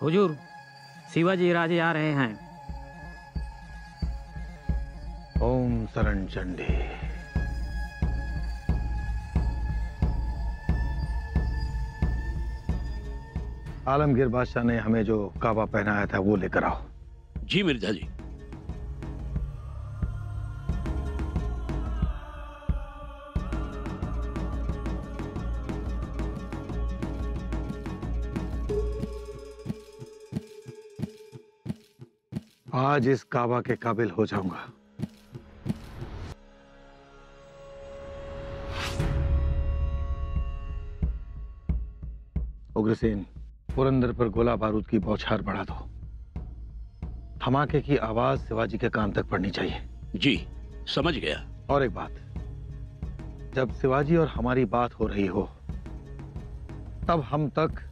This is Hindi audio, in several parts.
हुजूर, शिवाजी राजे आ रहे हैं। ओम शरण चंडी। आलमगीर बादशाह ने हमें जो काबा पहनाया था वो लेकर आओ। जी मिर्जा जी। आज इस काबा के काबिल हो जाऊंगा। उग्रसेन, पुरंदर पर गोला बारूद की बौछार बढ़ा दो। धमाके की आवाज शिवाजी के कान तक पड़नी चाहिए। जी समझ गया। और एक बात, जब शिवाजी और हमारी बात हो रही हो तब हम तक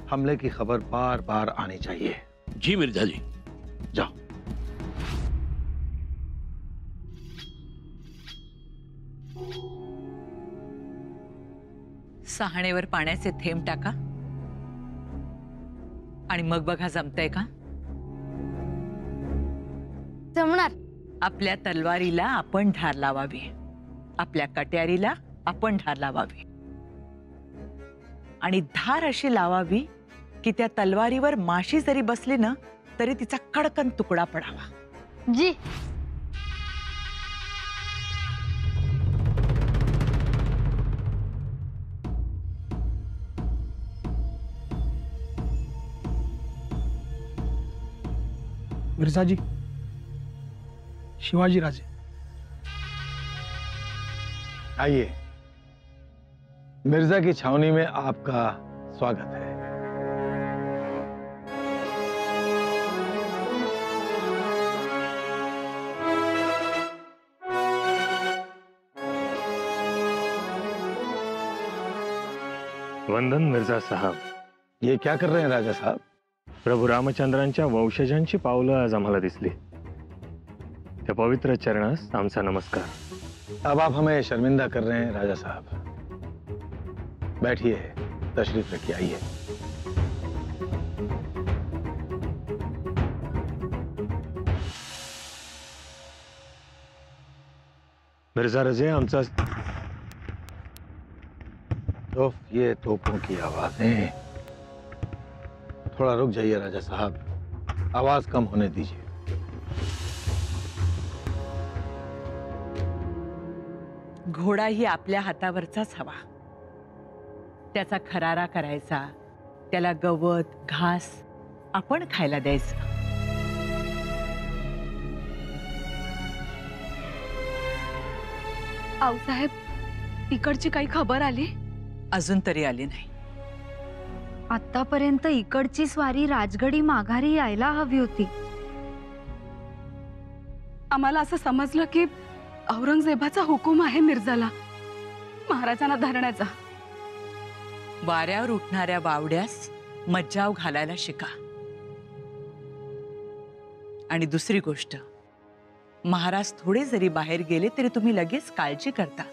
हमले की खबर बार बार आनी चाहिए। जी मिर्जा जी। जाओ। सहाणेवर पाण्याचे थेंब टाका आणि मग बघा जमतंय का। जमणार। आपल्या तलवारीला आपण धार लावावी, आपल्या कट्यारीला आपण धार लावावी आणि धार अशी लावावी की त्या तलवारीवर माशी जरी बसली ना तरी तिचा कडकन तुकडा पडावा। जी। मिर्जा जी, शिवाजी राजे। आइए, मिर्जा की छावनी में आपका स्वागत है। वंदन मिर्जा साहब। ये क्या कर रहे हैं राजा साहब? प्रभू रामचंद्रांच्या वंशजांची पावलं आज आम्हाला दिसली, त्या पवित्र चरणास आमचा नमस्कार। अब आप हमें शर्मिंदा कर रहे हैं राजा साहब। बैठिए, तशरीफ रखिए, आइए। मिर्जा रजे, आमचा तो ये तोपों की आवाजें। थोड़ा रुक जाइए राजा साहब, आवाज कम होने दीजिए। घोडा ही आपल्या हातावरचाच हवा, त्याचा खरारा करायचा, त्याला गवत घास आपण खायला द्यायचं। आऊसाहेब, इकडची काही खबर आली? अजून तरी आली नाही। आतापर्यंत इकडची स्वारी राजगडी माघारी यायला हवी होती। आम्हाला असं समजलं की औरंगजेबाचा हुकूम आहे मिर्जाला महाराजांना धरण्याचा। वाऱ्यावर उठणाऱ्या बावड्यास मज्जाव घालायला शिका। आणि दुसरी गोष्ट, महाराज थोडे जरी बाहेर गेले तरी तुम्ही लगेच काळजी करता,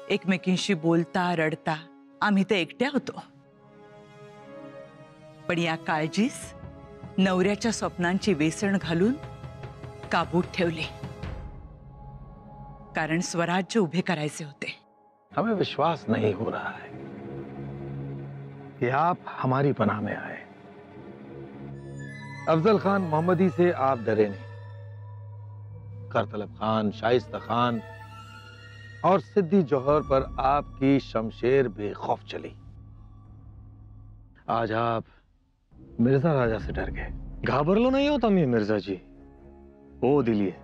एकमेकींशी बोलता रडता। आम्ही तर एकट्या होतो, पण या काळजीस नवऱ्याच्या स्वप्नांची वेसण घालून काबूत ठेवले, कारण स्वराज्य उभे करायचे होते। हमें विश्वास नहीं हो रहा है कि आप हमारी पनाह में आए। अफजल खान मोहम्मदी से आप डरे नहीं। करतलब खान, शाइस्ता खान और सिद्दी जौहर पर आपकी शमशेर बेखौफ चली। आज आप मिर्जा राजा से डर गए। घाबरलो नाही होता मी मिर्जाजी, हो दिलीये,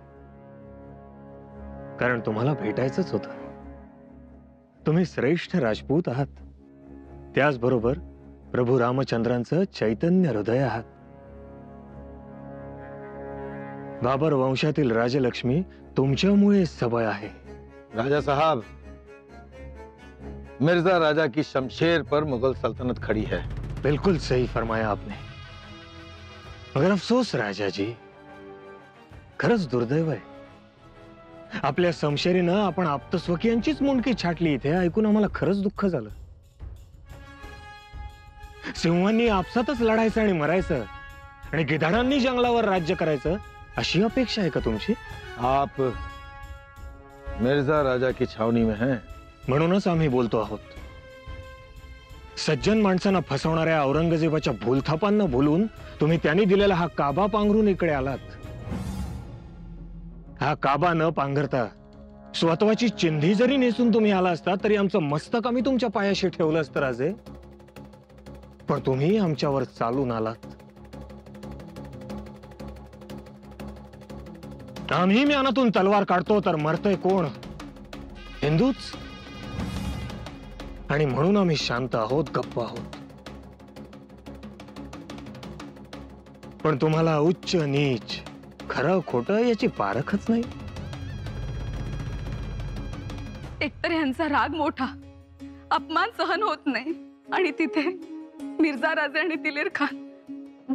कारण तुम्हाला भेटायचंच होतं। तुम्ही श्रेष्ठ राजपूत आहात, त्याचबरोबर प्रभू रामचंद्रांचं चैतन्य हृदय आहात। बाबर वंशातील राजलक्ष्मी तुमच्यामुळे सबळ आहे। राजा साहब, मिर्जा राजा की शमशेर पर मुगल सल्तनत खड़ी है। बिल्कुल सही फरमाया आपने, मगर अफसोस राजा जी, खरंच दुर्दैव आहे, आपल्या शमशेरीनं आपण आप्तस्वकीयांचीच मुंडकी छाटली इथे ऐकून आम्हाला खरंच दुःख झालं। सिंहांनी आपसातच लढायचं आणि मरायचं आणि गिधाडांनी जंगलावर राज्य करायचं अशी अपेक्षा आहे का तुमची? आप मिर्जा राजा की छावनी में हैं। म्हणूनच आम्ही बोलतो आहोत. सज्जन माणसांना फसवणाऱ्या औरंगजेबाच्या भूलथापांना बोलून तुम्ही त्यांनी दिलेला हा काबा पांघरून इकडे आलात. हा काबा न पांघरता स्वतःची चिंधी जरी नेसून तुम्ही आला असता तरी आमचं मस्तक आम्ही तुमच्या पायाशी ठेवलं असतं राजे. पण तुम्ही आमच्यावर चालून आलात. आम्ही म्यानातून तलवार काढतो तर मरतय कोण? हिंदूच. आणि म्हणून आम्ही शांत आहोत, गप्प आहोत. पण तुम्हाला उच्च नीच, खरं खोटं याची पारखच नाही. एकतर यांचा राग मोठा, अपमान सहन होत नाही, आणि तिथे मिर्झा राजे आणि दिलेर खान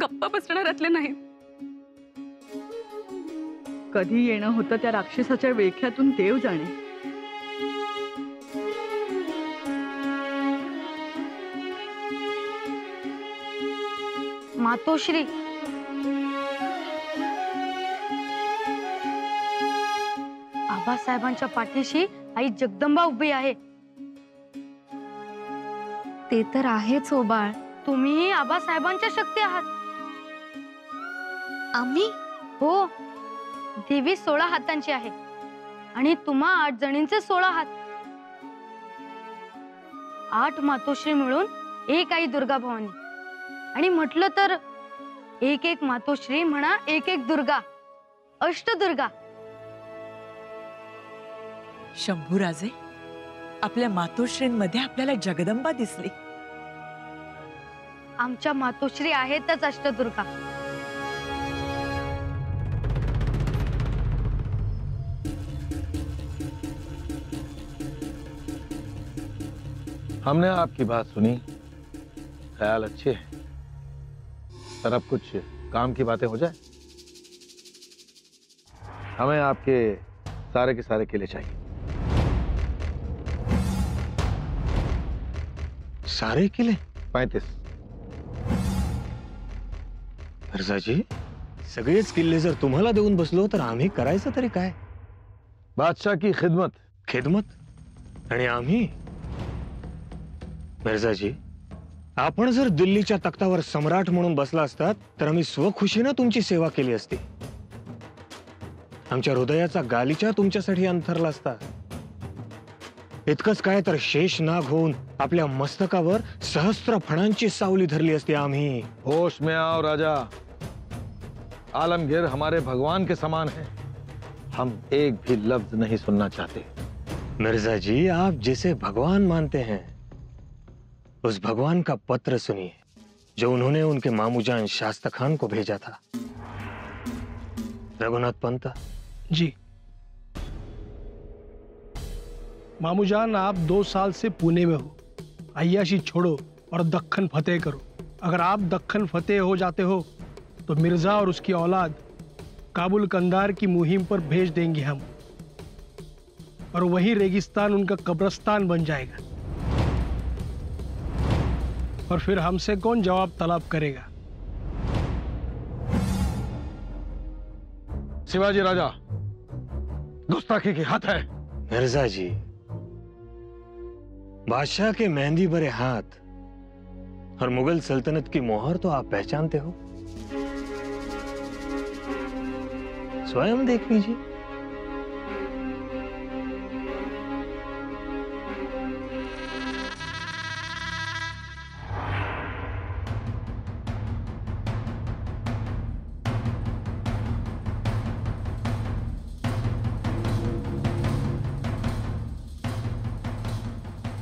गप्प बसणाऱ्यातले नाहीत. कधी येणं होतं त्या राक्षसाच्या वेख्यातून देव जाणे. मातोश्री, आबासाहेबांच्या पाठीशी आई जगदंबा उभी आहे. ते तर आहेच हो बाळ. तुम्ही आबासाहेबांच्या शक्ती आहात. आम्ही? हो, देवी 16 हातांची आहे आणि तुम्हा 8 जणींचे 16 हात. 8 मातोश्री मिळून एक आई दुर्गा भवानी, आणि म्हटलं तर एक एक मातोश्री म्हणा एक एक दुर्गा, अष्टदुर्गा. शंभूराजे, आपल्या मातोश्रींमध्ये आपल्याला जगदंबा दिसली. आमच्या मातोश्री आहेतच अष्टदुर्गा. हमने आपकी बात सुनी, ख्याल अच्छे हैं, पर अब कुछ काम की बातें हो जाए. हमें आपके सारे के सारे किले चाहिए. सारे किले? 35. मिर्जाजी, सगळेच किल्ले जर तुम्हाला देऊन बसलो तर आम्ही करायचं तरी काय? बादशाह की खिदमत. खिदमत? आणि आम्ही? मिर्जाजी, आपण जर दिल्लीच्या तख्तावर सम्राट म्हणून बसला असतात तर आम्ही स्वखुशीनं तुमची सेवा केली असती. आमच्या हृदयाचा गालिचा तुमच्यासाठी अंथरला असता. इतकंच काय तर शेष नाग होऊन आपल्या मस्तकावर सहस्त्र फणांची सावली धरली असती आम्ही. होश में आओ राजा. आलमगीर हमारे भगवान के समान है. हम एक भी लफ्ज नहीं सुनना चाहते. मिर्जाजी, आप जिसे भगवान मानते हैं उस भगवान का पत्र सुनिए जो उन्होंने उनके मामूजान शास्ता खान को भेजा था. रघुनाथ पंत जी। मामूजान, आप 2 साल से पुणे में हो. अय्याशी छोड़ो और दक्खन फतेह करो. अगर आप दक्खन फतेह हो जाते हो तो मिर्जा और उसकी औलाद काबुल कंधार की मुहिम पर भेज देंगे हम, और वही रेगिस्तान उनका कब्रिस्तान बन जाएगा. और फिर हमसे कौन जवाब तलब करेगा? शिवाजी राजा, गुस्ताखी की हद है. मिर्जा जी, बादशाह के मेहंदी भरे हाथ और मुगल सल्तनत की मोहर तो आप पहचानते हो. स्वयं देख लीजिए.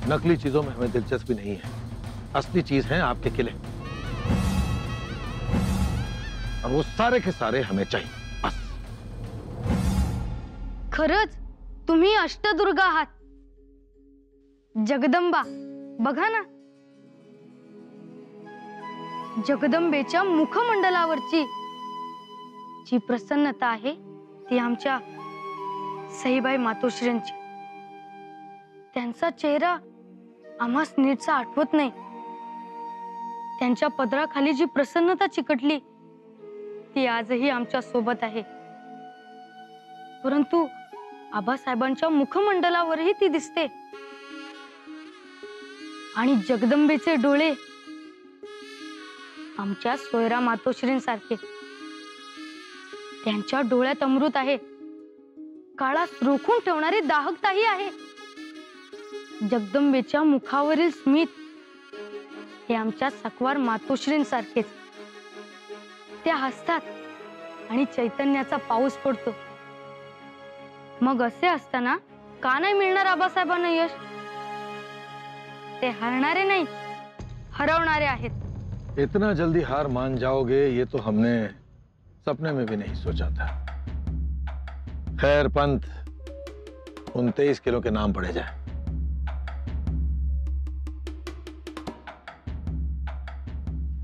नकली चीजों में हमें दिलचस्पी नहीं है. असली चीज है आपके किले, और वो सारे के सारे हमें चाहिए. बस. खरंच तुम्ही अष्टदुर्गा आहात. जगदंबा बघा ना, जगदंबेच्या मुखमंडलावरची जी प्रसन्नता आहे ती आमच्या सईबाई मातोश्रींची. त्यांचा चेहरा आम्हास नीटसा आठवत नाही. त्यांच्या पदराखाली जी प्रसन्नता चिकटली ती आजही आमच्या सोबत आहे, परंतु आबासाहेबांच्या मुखमंडलावरही ती दिसते. आणि जगदंबेचे डोळे आमच्या सोयरा मातोश्रींसारखे. त्यांच्या डोळ्यात अमृत आहे, काळास रोखून ठेवणारी दाहकताही आहे. जगदंबेच्या मुखावरील स्मित हे आमच्या सकवार मातोश्रींसारखेच. त्या हसतात आणि चैतन्याचा पाऊस पडतो. मग असे असताना का नाही मिळणार आबासाहेबांना यश? ते हरणारे नाही, हरवणारे आहेत. इतना जल्दी हार मान जाओगे ये तो हमने सपने में भी नहीं सोचा था. खैर पंत, उन 23 किलो के नाम पढ़े जाए.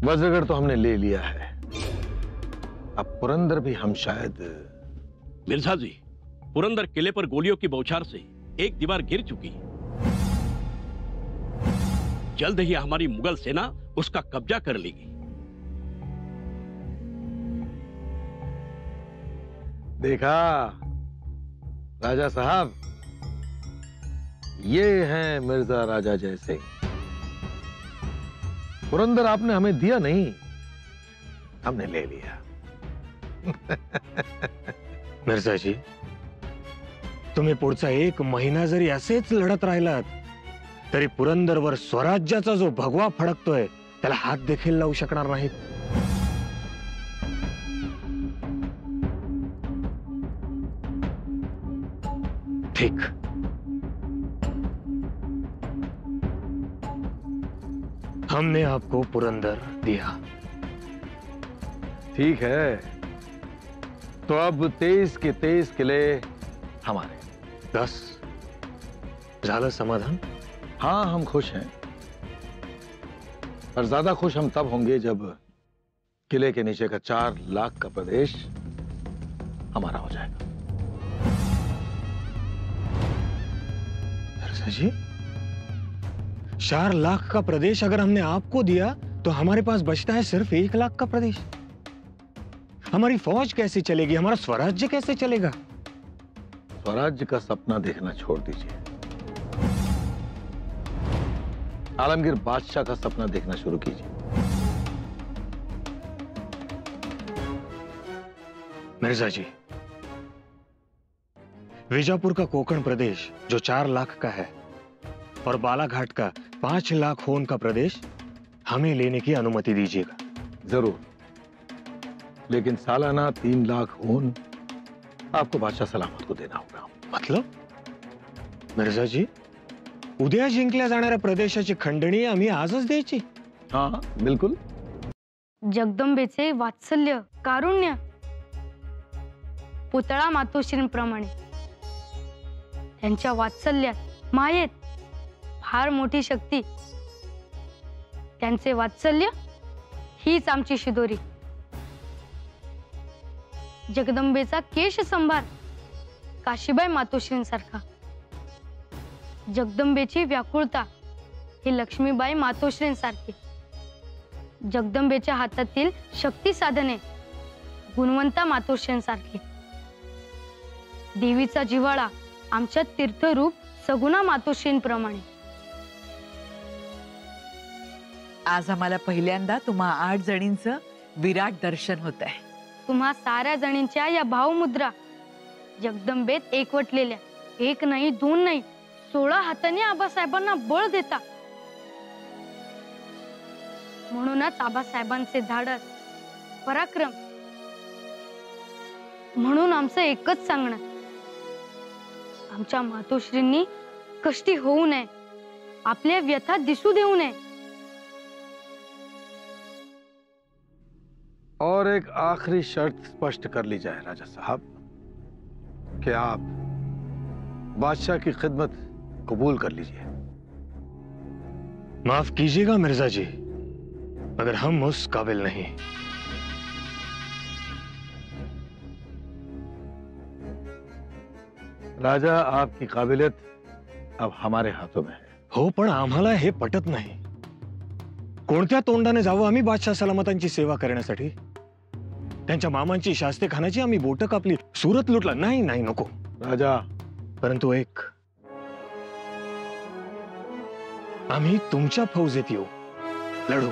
वज्रगढ़ तो हमने ले लिया है, अब पुरंदर भी हम शायद. मिर्जा जी, पुरंदर किले पर गोलियों की बौछार से एक दीवार गिर चुकी. जल्द ही हमारी मुगल सेना उसका कब्जा कर लेगी. देखा राजा साहब, ये हैं मिर्जा राजा जैसे. पुरंदर आपने हमें दिया नहीं, हमने ले लिया. मिर्जा जी, तुम्ही पुढचा 1 महिना जरी असेच लढत राहिलात तरी पुरंदरवर स्वराज्याचा जो भगवा फडकतोय त्याला हात देखील लावू शकणार नाहीत. ठीक. हमने आपको पुरंदर दिया. ठीक है, तो अब 23 के 23 किले हमारे. 10 झालं समाधान? हाँ, हम खुश हैं, पर ज्यादा खुश हम तब होंगे जब किले के नीचे का 4 लाख का प्रदेश हमारा हो जाएगा. जी, 4 लाख का प्रदेश अगर हमने आपको दिया तो हमारे पास बचता है सिर्फ 1 लाख का प्रदेश. हमारी फौज कैसे चलेगी? हमारा स्वराज्य कैसे चलेगा? स्वराज्य का सपना देखना छोड़ दीजिए, आलमगीर बादशाह का सपना देखना शुरू कीजिए. मिर्जा जी, बीजापुर का कोकण प्रदेश जो 4 लाख का है और बालाघाट का 5 लाख होन का प्रदेश हमें लेने की अनुमति दीजिएगा. जरूर, लेकिन सालाना 3 लाख होन आपको बादशाह सलामत को देना होगा. मतलब? मिर्जा जी, उद्या जिंकल्या जाणाऱ्या प्रदेशाची खंडणी आम्ही आजच द्यायची? हाँ बिल्कुल. जगदंबेचे वात्सल्य, कारुण्य पुतळा मातोश्रींप्रमाणे त्यांच्या वात्सल्यात, मायेत फार मोठी शक्ती. त्यांचे वात्सल्य हीच आमची शिदोरी. जगदंबेचा केश संभार काशीबाई मातोश्रींसारखा. जगदंबेची व्याकुळता ही लक्ष्मीबाई मातोश्रींसारखी. जगदंबेच्या हातातील शक्ती साधने गुणवंता मातोश्रींसारखी. देवीचा जिव्हाळा आमच्या तीर्थरूप सगुणा मातोश्रींप्रमाणे. आज आम्हाला पहिल्यांदा तुम्हा 8 जणींचं विराट दर्शन होत आहे. तुम्हा साऱ्या जणींच्या या भावमुद्रा जगदंबेत एकवटलेल्या, 1 नाही 2 नाही 16 हातांनी आबासाहेबांना बळ देता. म्हणूनच आबासाहेबांचे धाडस, पराक्रम. म्हणून आमचं एकच सांगणं, आमच्या मातोश्रींनी कष्टी होऊ नये, आपल्या व्यथा दिसू देऊ नये. और एक आखिरी शर्त स्पष्ट कर ली जाए राजा साहब, कि आप बादशाह की खिदमत कबूल कर लीजिए. माफ कीजिएगा मिर्जा जी, मगर हम उस काबिल नहीं. राजा, आपकी काबिलियत अब हमारे हाथों में है. हो, पण आम्हाला हे पटत नाही. कोणत्या तोंडाने जावं आम्ही बादशाह सलामतांची सेवा करण्यासाठी? त्यांच्या मामांची शास्तेखानाची आम्ही बोट कापली, सुरत लुटला. नाही नाही, नको राजा. परंतु एक, आम्ही तुमच्या फौजेत येऊ, लढू,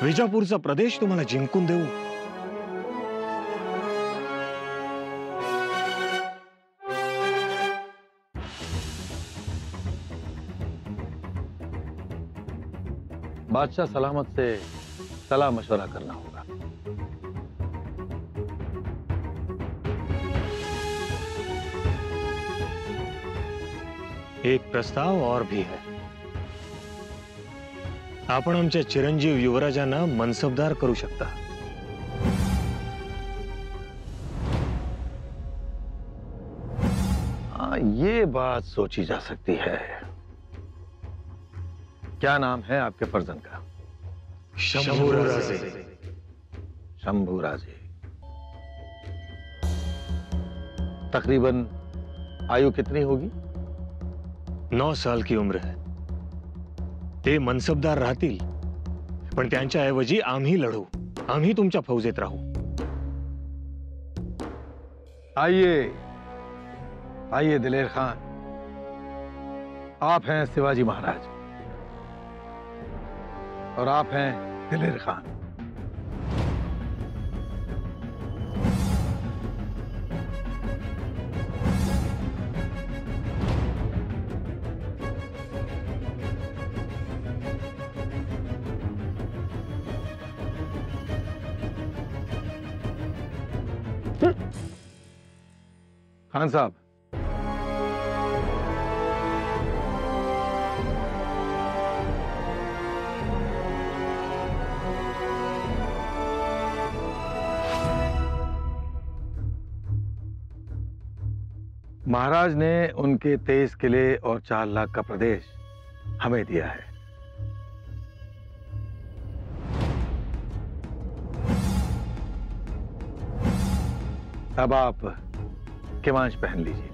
विजापूरचा प्रदेश तुम्हाला जिंकून देऊ. बादशाह सलामत से सलाह मशवरा करना होगा. एक प्रस्ताव और भी है. आपण आमच्या चिरंजीव युवराजांना मनसबदार करू शकता. हाँ, ये बात सोची जा सकती है. क्या नाम है आपके फर्जंद का? शंभूराजे. शंभूराजे. तकरीबन आयु कितनी होगी? 9 साल की उम्र है. ते मनसबदार राहतील, पण त्यांच्या ऐवजी आम्ही लढू, आम्ही तुमच्या फौजेत राहू. आइए आइए दिलेर खान, आप हैं शिवाजी महाराज और आप हैं दिलेर खान. खान साहब, महाराज ने उनके 23 किले और 4 लाख का प्रदेश हमें दिया है. अब आप केवांश पहन लीजिए.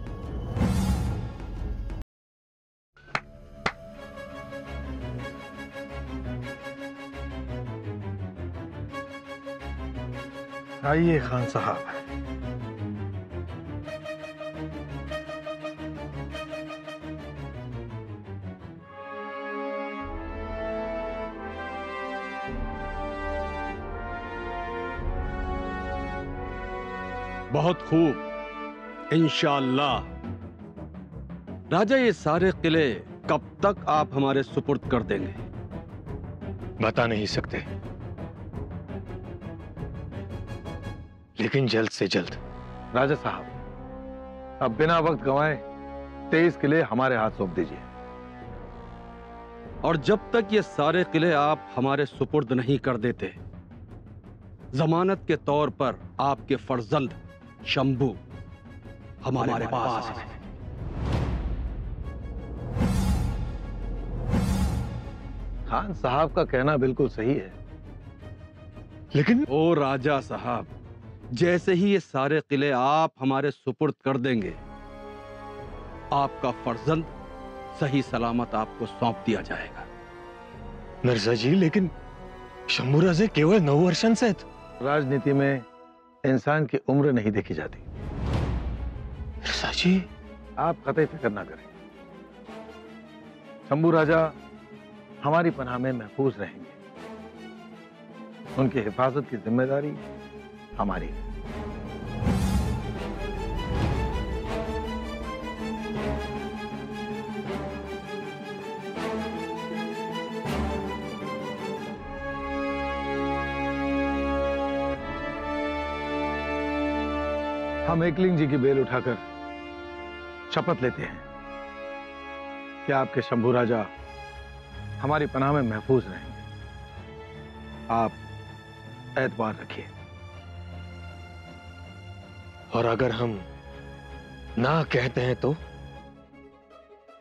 आइए खान साहब. बहुत खूब, इंशाअल्लाह। राजा, ये सारे किले कब तक आप हमारे सुपुर्द कर देंगे? बता नहीं सकते, लेकिन जल्द से जल्द। राजा साहब, अब बिना वक्त गंवाए 23 किले हमारे हाथ सौंप दीजिए। और जब तक ये सारे किले आप हमारे सुपुर्द नहीं कर देते, जमानत के तौर पर आपके फर्जंद शंभू हमारे पास है। खान साहब का कहना बिल्कुल सही है, लेकिन ओ राजा साहब, जैसे ही ये सारे किले आप हमारे सुपुर्द कर देंगे, आपका फर्जंद सही सलामत आपको सौंप दिया जाएगा। मिर्जा जी, लेकिन शंभू राजे केवळ 9 वर्षांचे आहेत। राजनीति में इंसान की उम्र नहीं देखी जाती। मिर्जा जी, आप कतई फिक्र ना करें। शंभू राजा हमारी पनाह में महफूज रहेंगे। उनकी हिफाजत की जिम्मेदारी हमारी है। हम एकलिंग जी की बेल उठाकर शपथ लेते हैं कि आपके शंभू राजा हमारी पनाह में महफूज रहेंगे। आप एतबार रखिए। और अगर हम ना कहते हैं तो?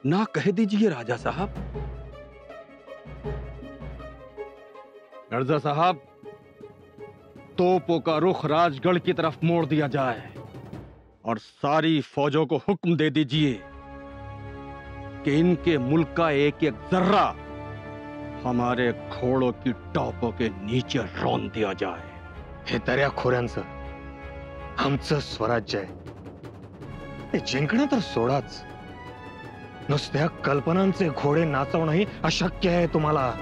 ना कह दीजिए राजा साहब। मिर्जा साहब, तोपों का रुख राजगढ़ की तरफ मोड़ दिया जाए और सारी फौजों को हुक्म दे दीजिए कि इनके मुल्क का एक एक जर्रा हमारे घोड़ों की टॉपों के नीचे रौंद दिया जाए। हे दर्या खोऱ्यांचं आमचं स्वराज्य आहे, ते जिंकणं तर सोडाच, नुसत्या कल्पनांचे घोडे नाचवणंही अशक्य आहे तुम्हाला।